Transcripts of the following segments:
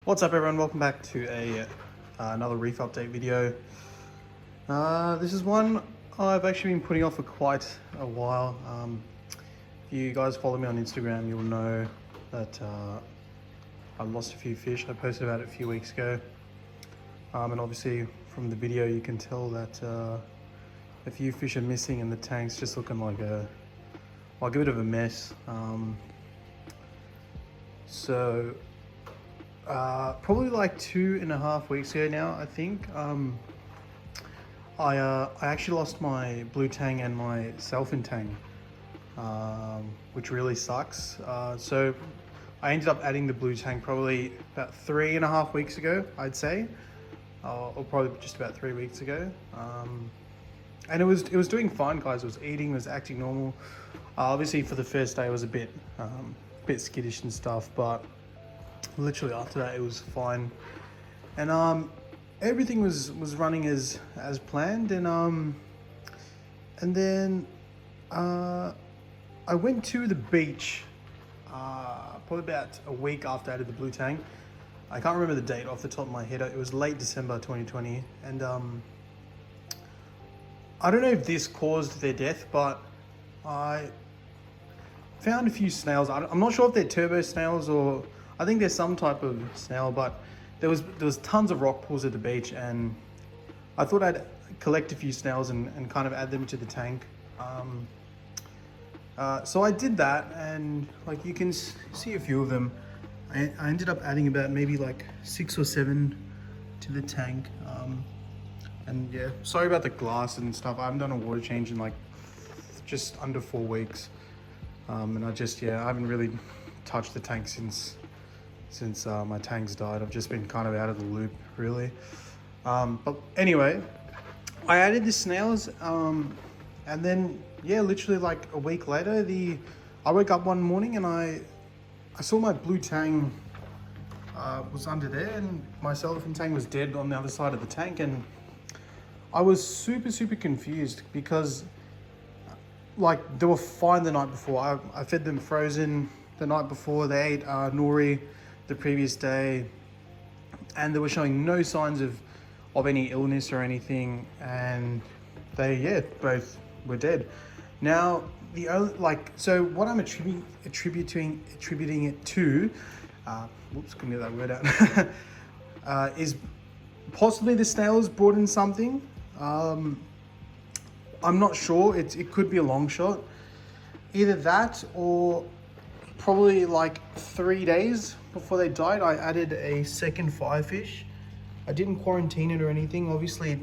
What's up everyone, welcome back to another Reef update video. This is one I've actually been putting off for quite a while. If you guys follow me on Instagram, you'll know that I lost a few fish. I posted about it a few weeks ago. And obviously from the video you can tell that a few fish are missing and the tank's just looking like a bit of a mess. Probably like 2.5 weeks ago now, I think. I actually lost my blue tang and my selfin tang, which really sucks. So I ended up adding the blue tang probably about 3.5 weeks ago, I'd say, or probably just about 3 weeks ago. And it was doing fine, guys. It was eating, it was acting normal. Obviously, for the first day, it was a bit skittish and stuff, but literally after that it was fine, and everything was running as planned, and then I went to the beach probably about a week after I added the blue tang. I can't remember the date off the top of my head. It was late December 2020, and I don't know if this caused their death, but I found a few snails. I'm not sure if they're turbo snails or I think there's some type of snail, but there was tons of rock pools at the beach, and I thought I'd collect a few snails and kind of add them to the tank. So I did that, and like you can see a few of them. I ended up adding about maybe like 6 or 7 to the tank. And yeah, sorry about the glass and stuff. I haven't done a water change in like just under 4 weeks. And I haven't really touched the tank since my tanks died. I've just been kind of out of the loop, really. But anyway, I added the snails, and then yeah, literally like a week later, I woke up one morning and I saw my blue tang was under there, and my selfin tang was dead on the other side of the tank, and I was super confused because like they were fine the night before. I fed them frozen the night before. They ate nori the previous day, and they were showing no signs of any illness or anything, and they both were dead. Now the only so what I'm attributing it to, whoops, couldn't get that word out, is possibly the snails brought in something. I'm not sure. It could be a long shot. Either that, or probably like 3 days before they died, I added a second firefish. I didn't quarantine it or anything. Obviously, it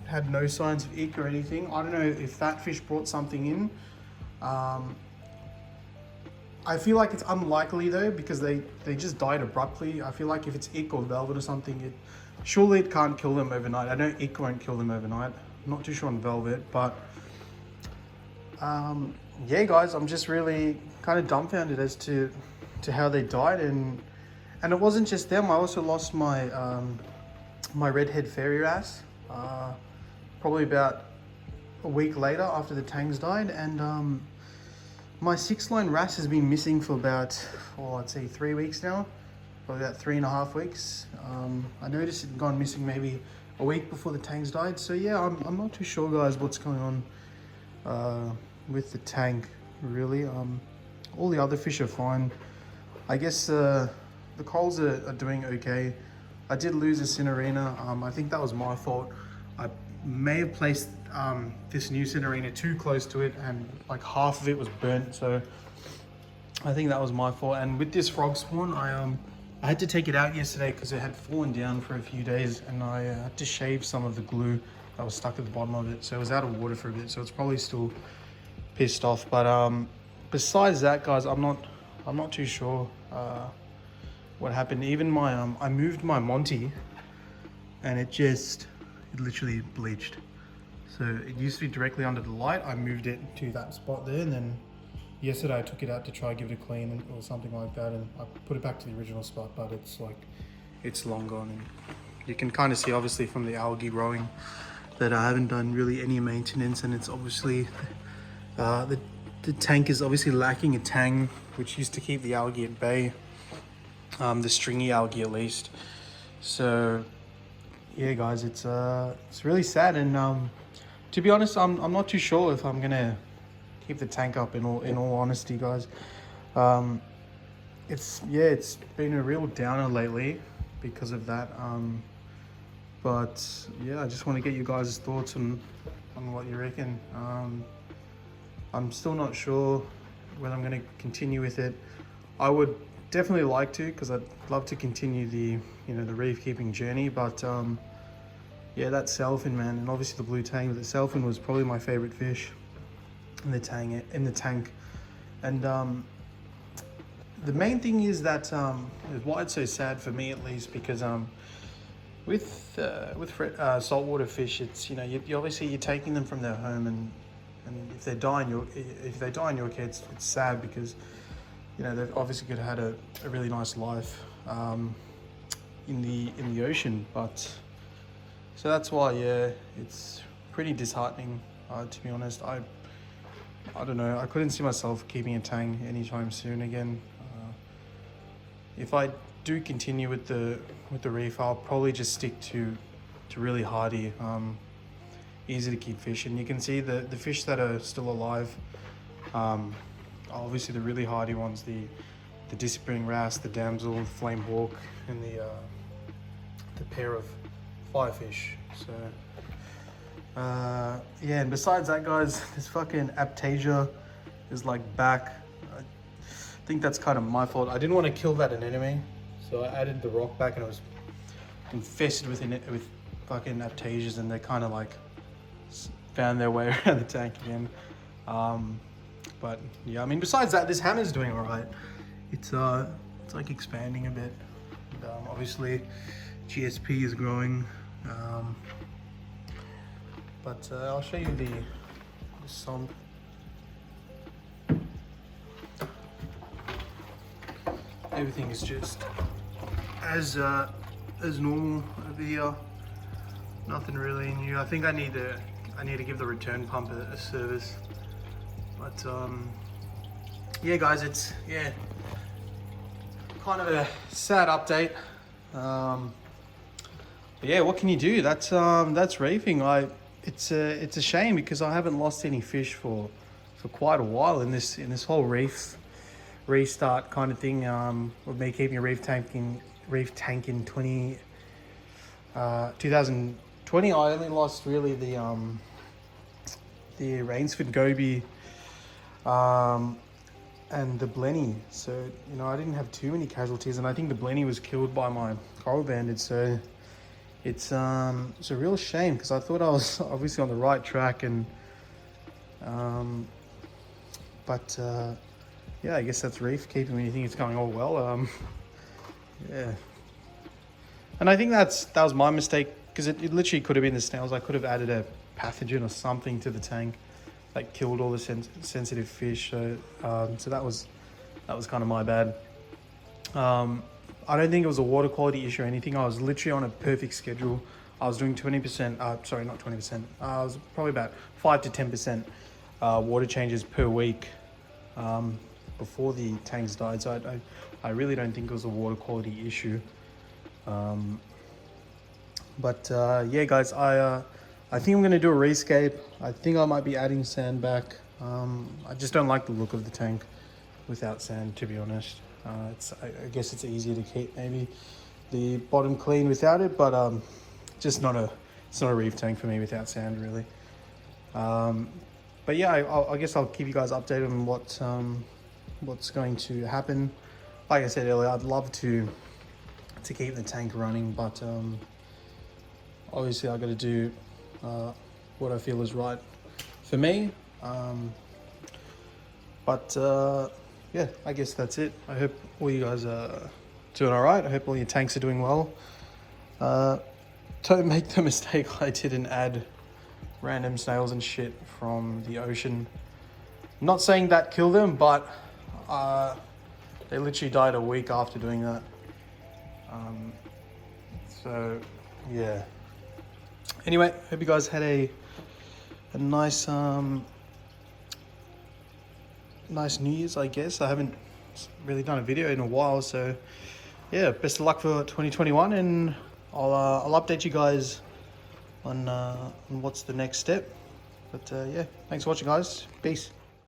had no signs of ick or anything. I don't know if that fish brought something in. I feel like it's unlikely though, because they just died abruptly. I feel like if it's ick or velvet or something, surely it can't kill them overnight. I know ick won't kill them overnight. I'm not too sure on velvet, but yeah, guys, I'm just really kind of dumbfounded as to how they died, and it wasn't just them. I also lost my my redhead fairy wrasse probably about a week later after the tangs died, and my 6-line wrasse has been missing for about, I'd say 3 weeks now, probably about 3.5 weeks. I noticed it had gone missing maybe a week before the tangs died. So yeah, I'm not too sure, guys, what's going on with the tank, really. All the other fish are fine. I guess the corals are doing okay. I did lose a cinerina. I think that was my fault. I may have placed this new cinerina too close to it, and like half of it was burnt, so I think that was my fault. And with this frog spawn, I had to take it out yesterday because it had fallen down for a few days, and I had to shave some of the glue that was stuck at the bottom of it, so it was out of water for a bit, so it's probably still pissed off. But besides that, guys, I'm not too sure what happened. Even my I moved my Monty, and it literally bleached. So it used to be directly under the light. I moved it to that spot there, and then yesterday I took it out to try give it a clean or something like that, and I put it back to the original spot, but it's long gone. And you can kind of see obviously from the algae growing that I haven't done really any maintenance, and it's obviously the tank is obviously lacking a tang, which used to keep the algae at bay. the stringy algae at least. So yeah, guys, it's really sad, and to be honest, I'm not too sure if I'm gonna keep the tank up. In all honesty, guys, it's been a real downer lately because of that. But yeah, I just want to get you guys' thoughts on what you reckon. I'm still not sure whether I'm going to continue with it. I would definitely like to, because I'd love to continue the the reef keeping journey. But yeah, that sailfin, man, and obviously the blue tang. But the sailfin was probably my favorite fish in the tank. And the main thing is that why it's so sad for me, at least, because with saltwater fish, it's you obviously you're taking them from their home, and if they die in your care, it's sad, because they've obviously could have had a really nice life in the ocean. But so that's why, yeah, it's pretty disheartening, to be honest. I don't know, I couldn't see myself keeping a tang anytime soon again. If I do continue with the reef, I'll probably just stick to really hardy, easy to keep fish. And you can see the fish that are still alive, obviously the really hardy ones, the disappearing wrasse, the damsel, the flame hawk, and the pair of firefish. So yeah, and besides that, guys, this fucking Aptasia is like back. I think that's kind of my fault. I didn't want to kill that anemone, so I added the rock back, and it was infested with fucking Aptasias, and they kind of like found their way around the tank again. But yeah, I mean, besides that, this hammer's doing all right. It's like expanding a bit. And, obviously, GSP is growing. But I'll show you the sump. Everything is just as normal over here. Nothing really new. I think I need to give the return pump a service. But yeah, guys, it's kind of a sad update. But yeah, what can you do? That's reefing. It's a shame, because I haven't lost any fish for quite a while in this whole reef restart kind of thing. With me keeping a reef tank in 2020, I only lost really the Rainsford goby and the blenny. So I didn't have too many casualties, and I think the blenny was killed by my coral banded. So it's a real shame, because I thought I was obviously on the right track, and but yeah, I guess that's reef keeping when you think it's going all well. Yeah, and I think that was my mistake, because it literally could have been the snails. I could have added a pathogen or something to the tank that killed all the sensitive fish. So so that was kind of my bad. I don't think it was a water quality issue or anything. I was literally on a perfect schedule. I was doing 20%, sorry, not 20%. I was probably about 5 to 10% water changes per week before the tanks died. So I really don't think it was a water quality issue. But yeah, guys, I think I'm gonna do a rescape. I think I might be adding sand back. I just don't like the look of the tank without sand, to be honest. I guess it's easier to keep maybe the bottom clean without it, but it's not a reef tank for me without sand, really. But yeah, I guess I'll keep you guys updated on what's going to happen. Like I said earlier, I'd love to keep the tank running, but obviously I got to do what I feel is right for me. But yeah, I guess that's it. I hope all you guys are doing all right. I hope all your tanks are doing well. Don't make the mistake I did and add random snails and shit from the ocean. I'm not saying that killed them, but they literally died a week after doing that. So yeah. Anyway, hope you guys had a nice nice New Year's, I guess. I haven't really done a video in a while, so yeah, best of luck for 2021, and I'll update you guys on what's the next step. But yeah, thanks for watching, guys. Peace.